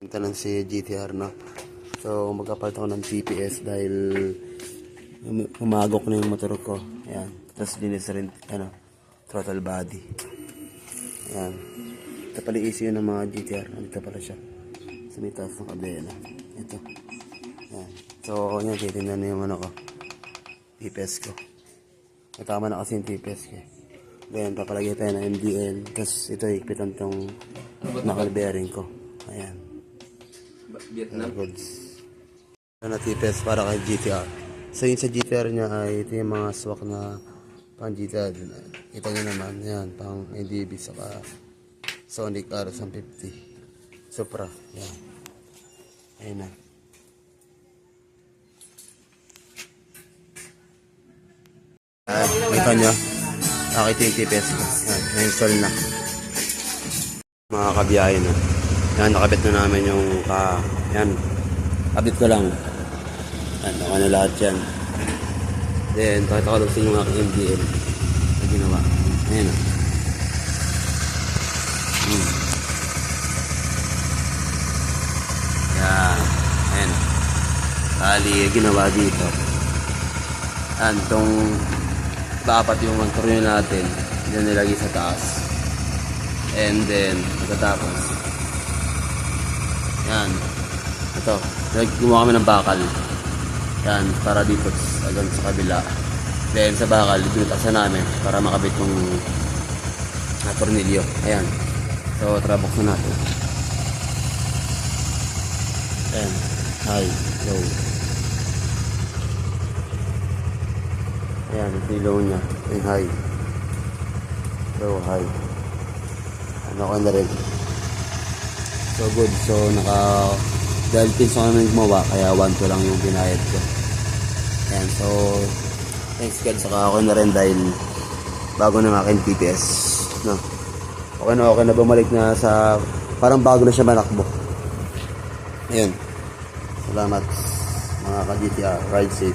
Tanong si GTR, no? So magkapalit ako ng TPS dahil humagok na yung motor ko. Ayan. Tapos linis rin throttle body. Ayan. Ito pala issue ng mga GTR. Nandito pala siya sa may taas ng kabela. Ito. Ayan. So yun, titignan na yung ko, TPS ko. Tama na kasi yung TPS ko. Then papalagay tayo ng MDL. Tapos ito higpitan tong knuckle bearing ko. Ayan. Vietnam. Na TPS para kay GTR. So yun sa GTR niya ay ito yung mga swak na pang GTR. Kita nyo naman. Yan. Pang ADB saka Sonic R150 Supra. Yan. Ayun na. Kita nyo. Nakita yung TPS ko. Yan. Na-install na. Mga kabiyahe na. Yan. Nakabit na namin yung yan. Kabit ko lang. Yan. Naka na lahat yan. Then, pakita ko lang sa inyo yung aking MDL na ginawa. Ayan na. Yan. Ayan. Bali, ginawa dito. Yan. Itong dapat yung motor natin. Yan nilagay sa taas. And then, pagkatapos. Yan. Ito. Gumawa kami ng bakal. Yan. Para dito agad sa kabila. Then sa bakal, pinutasan namin para makabit yung tornilyo. Ayan. So, trabok na natin. Ayan. High. Low. Ayan. Ito yung low niya. Ayan. High. Low. High. Ano ko na rin. So good. So dahil pinso kami gumawa, kaya 1-2 lang yung binayad ko. Ayan, so thanks God, saka ako na rin dahil bago na aking TPS, no? Okay na bumalik na sa parang bago na siya manakbo. Ayan, salamat mga ka-GTR, ride safe.